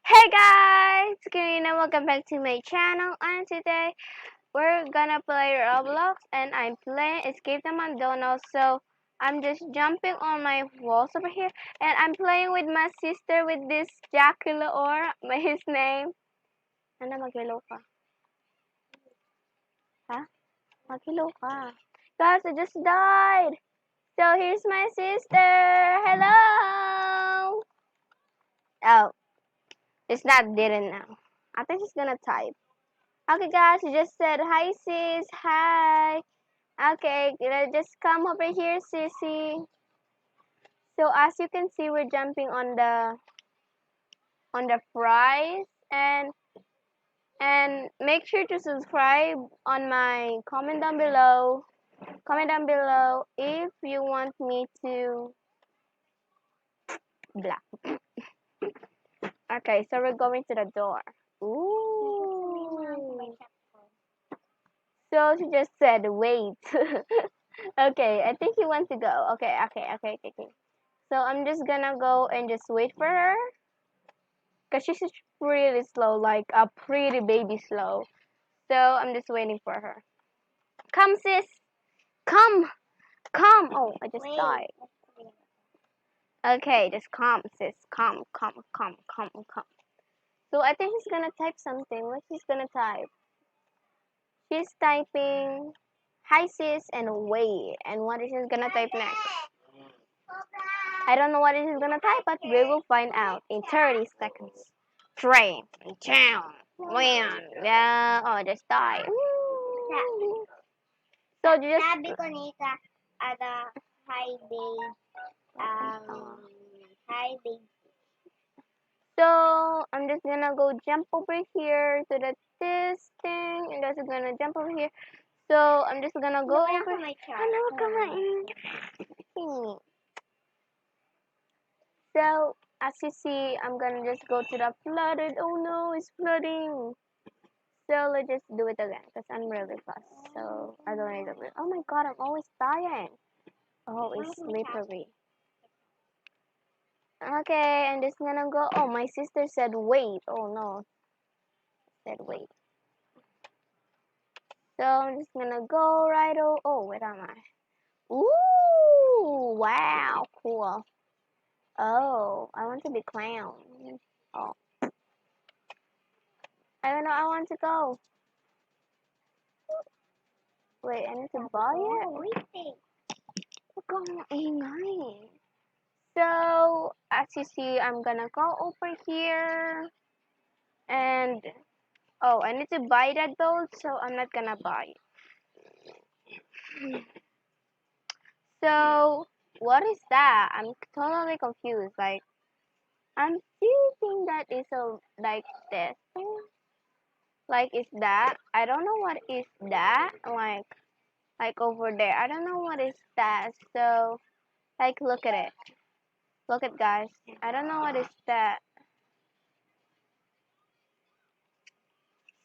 Hey guys, Karina, welcome back to my channel. And today we're gonna play Roblox, and I'm playing Escape the McDonald's. So I'm just jumping on my walls over here, and I'm playing with my sister with this Jacula or his name. Ano magilo ka? Ha? Magilo ka. Guys, I just died. So here's my sister. Hello. Oh, it's not didn't now. I think she's gonna type. Okay, guys, you just said hi, sis. Hi. Okay, just come over here, sissy. So as you can see, we're jumping on the fries, and make sure to subscribe on my comment down below. Comment down below if you want me to blah. Okay, so we're going to the door. Ooh. So she just said wait. Okay, I think you want to go. Okay. So I'm just gonna go and just wait for her. Because she's really slow, like a pretty baby slow. So I'm just waiting for her. Come, sis. Come. Come. Oh, I just died. Okay, just come, sis. Come. So I think she's gonna type something. What she's gonna type? She's typing hi, sis, and wait. And what is she gonna type next? I don't know what it is gonna type, but we will find out in 30 seconds. Train, town, when, yeah, oh, just die. So just Sabi ko nita, hi babe, hi babe. so I'm just gonna go jump over here to this thing, and just gonna jump over here. So I'm just gonna go over. Ano kamain? So as you see, I'm gonna just go to the flooded. Oh no, it's flooding. So let's just do it again because I'm really fast. So I don't need to. Oh my god, I'm always dying. Oh, it's slippery. Okay, I'm just gonna go. Oh, my sister said wait. Oh no, said wait. So I'm just gonna go right. Oh, where am I? Ooh, wow, cool. Oh, I want to be clown. Oh, I don't know. I want to go. Wait, I need to buy it. Huwag kang maingay. So as you see, I'm gonna go over here, and oh, I need to buy that though, so I'm not gonna buy it. So what is that? I'm totally confused. Like I'm thinking that is a like this thing. Like is that? I don't know what is that. Like over there. I don't know what is that. So like look at it. Look at guys. I don't know what is that.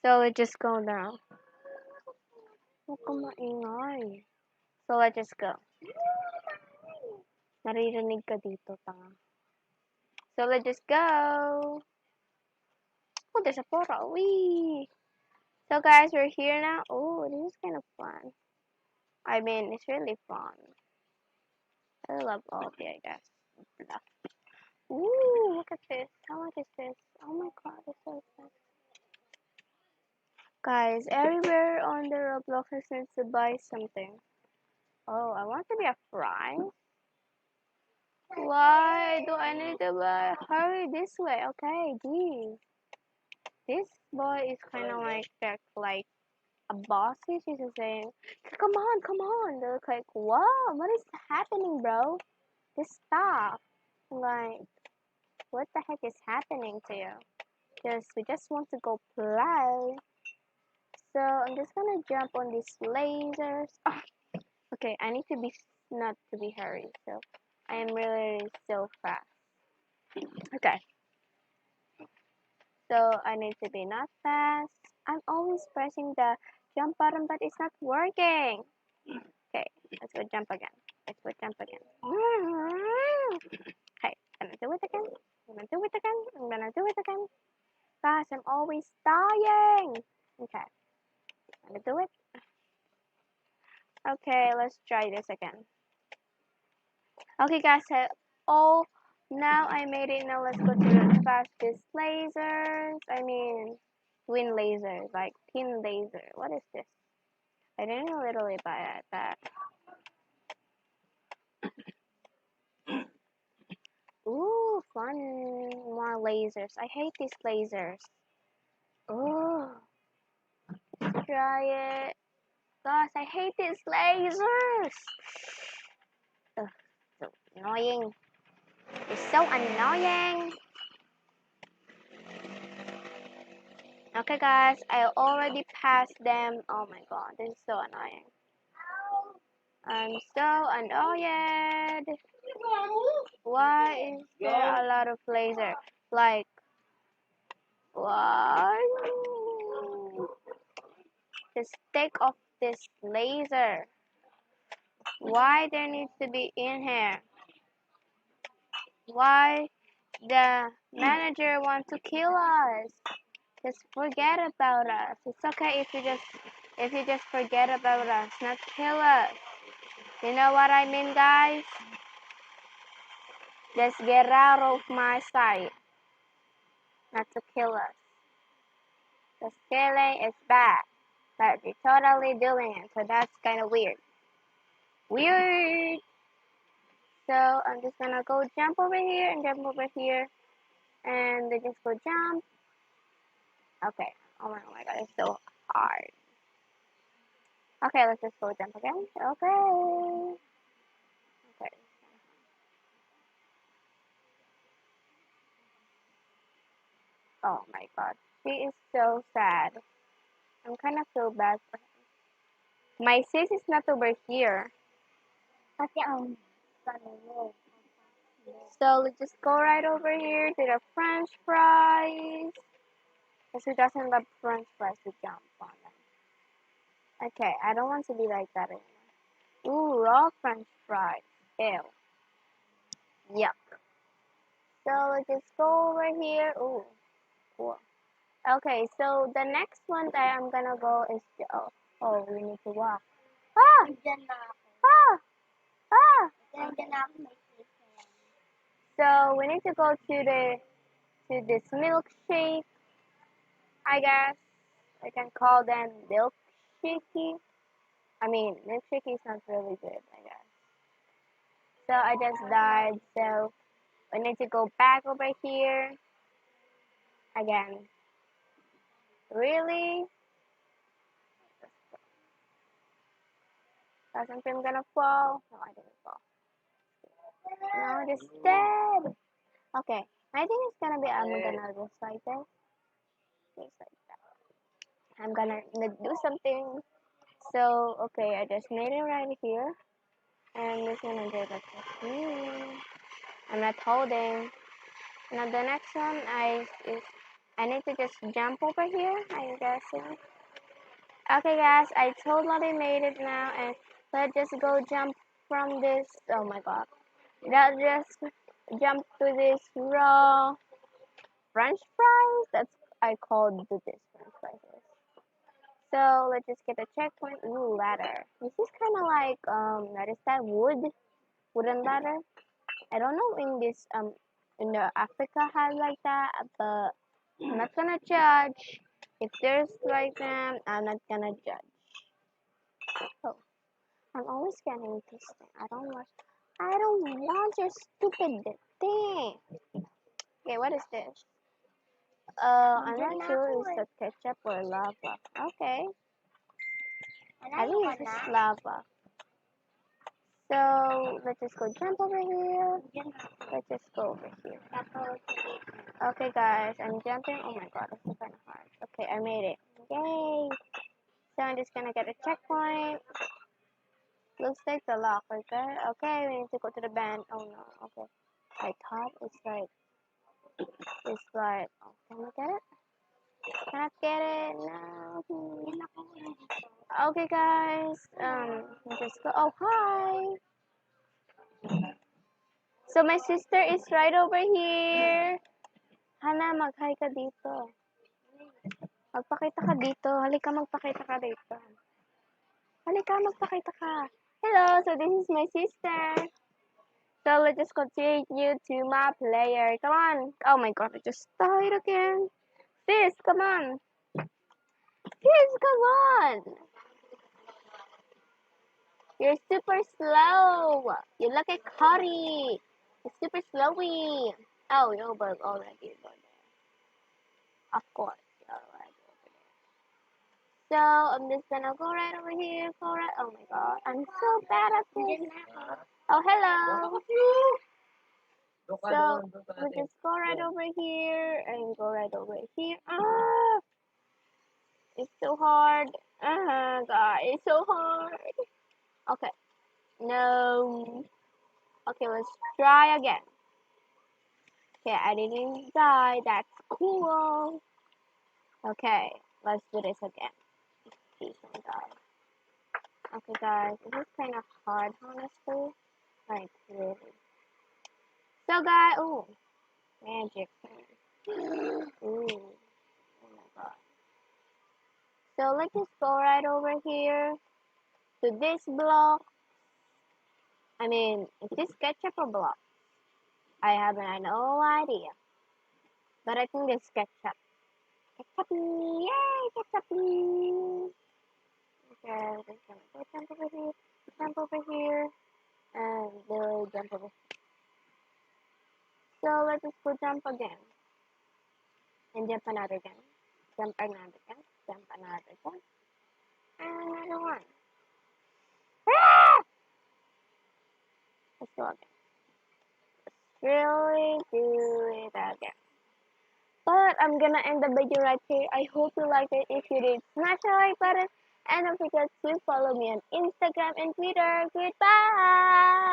So let's just go down. Huwag kang maingay. So let's just go. Naririnig ka dito, tanga. So let's just go. Oh, there's a portal. Wee! So guys, we're here now. Oh, this is kind of fun. I mean, it's really fun. I love obbby, I guess. Ooh, look at this. How much is this? Oh my god, it's so expensive. Guys, everywhere on the Roblox needs to buy something. Oh, I want to be a fry. Why do I need to buy? Hurry this way. Okay, geez. This boy is kind of like that, like a bossy. She's just saying, come on. They're like, wow, what is happening, bro? Just stop. Like, what the heck is happening to you? We just want to go play. So I'm just gonna jump on these lasers. Oh, okay, I need to be not to be hurried. So I am really so fast. Okay. So I need to be not fast. I'm always pressing the jump button, but it's not working. Okay, let's go jump again. Let's go jump again. Okay, gonna do it again. I'm gonna do it again. I'm gonna do it again. Gosh, I'm always dying. Okay, I'm gonna do it. Okay, let's try this again. Okay, guys, oh, now I made it. Now let's go to the fastest lasers. I mean, twin lasers, like pin laser. What is this? I didn't know literally about that. Ooh, fun. More lasers. I hate these lasers. Ooh, try it. Gosh, I hate these lasers. Ugh, so annoying. It's so annoying. Okay, guys, I already passed them. Oh my god, this is so annoying. I'm so annoyed. Why is there a lot of laser? Like, why? Just take off this laser. Why there needs to be in here? Why the manager wants to kill us? Just forget about us. It's okay if you just forget about us, not kill us. You know what I mean, guys? Just get out of my sight, not to kill us. Because killing is bad, but you're totally doing it, so that's kind of weird. Weird! So I'm just gonna go jump over here and jump over here, and then just go jump. Okay. Oh my god, it's so hard. Okay, let's just go jump again. Okay. Okay. Oh my god. She is so sad. I'm kind of feel bad for her. My sis is not over here. Kasi ang mo. So let's just go right over here to the french fries. Because who doesn't love french fries to jump on them? Okay, I don't want to be like that anymore. Ooh, raw french fries. Ew. Yuck. So let's just go over here. Ooh, cool. Okay, so the next one that I'm gonna go is oh, we need to walk. Ah! Diyan na ako. Ah! Ah! Diyan na ako may chicken. So we need to go to this milkshake. I guess I can call them milkshakey. I mean, milkshake is not really good, I guess. So I just died. So we need to go back over here again. Really? I think I'm gonna fall. No, I didn't fall. No, just dead. Okay, I think it's gonna be. I'm gonna just like this. Just like that. I'm gonna do something. So okay, I just made it right here, and I'm just gonna do like this. I'm not holding. Now the next one I need to just jump over here. I'm guessing. Okay, guys, I totally made it now, and let's just go jump from this. Oh my god, let's just jump to this raw French fries. That's I called this French fries. So let's just get a checkpoint. Ooh, ladder. This is kind of like what is that wooden ladder? I don't know in this in the Africa has like that, but I'm not gonna judge. If there's like them, I'm not gonna judge. Oh, I'm always getting this thing. I don't want your stupid thing. Okay, what is this? I'm not sure it's the ketchup or lava. Okay, I think it's just lava. So let's just go jump over here. Let's just go over here. Okay, guys, I'm jumping. Oh my god, this is kind of hard. Okay, I made it. Yay! So I'm just gonna get a checkpoint. Looks like the lock right there. Okay, we need to go to the band. Oh no, okay. I thought it's like, oh, can I get it? Can I get it? No. Okay, guys, just go. Oh, hi! So my sister is right over here. Hana, mag-hi ka dito. Magpakita ka dito. Halika, magpakita ka dito. Halika, magpakita ka. Hello, so this is my sister. So let's just continue to my player. Come on. Oh my god, I just died again. Sis, come on. Sis, come on. You're super slow. You look like Cody. You're super slowy. Oh, you broke already. Of course. Alright. So I'm just gonna go right over here. Go right. Oh my god, I'm so bad at this. Oh hello. So we just go right over here and go right over here. Ah, it's so hard. God, it's so hard. Okay, no. Okay, let's try again. Okay, I didn't die. That's cool. Okay, let's do this again. Please don't die. Okay, guys, this is kind of hard, honestly. Like, really. So, guys, ooh, magic. Ooh, oh my god. So, let's just go right over here to this block. I mean, is this ketchup or block? I have no idea. But I think it's ketchup. Ketchup, yay, ketchup. Okay, we're just gonna go jump over here, and we'll jump over. So, let's just go jump again. And jump another again. Jump another again. Jump another again. And another one. Ah! Let's go again. Really do it again. But I'm gonna end the video right here. I hope you liked it. If you did, smash the like button. And don't forget to follow me on Instagram and Twitter. Goodbye!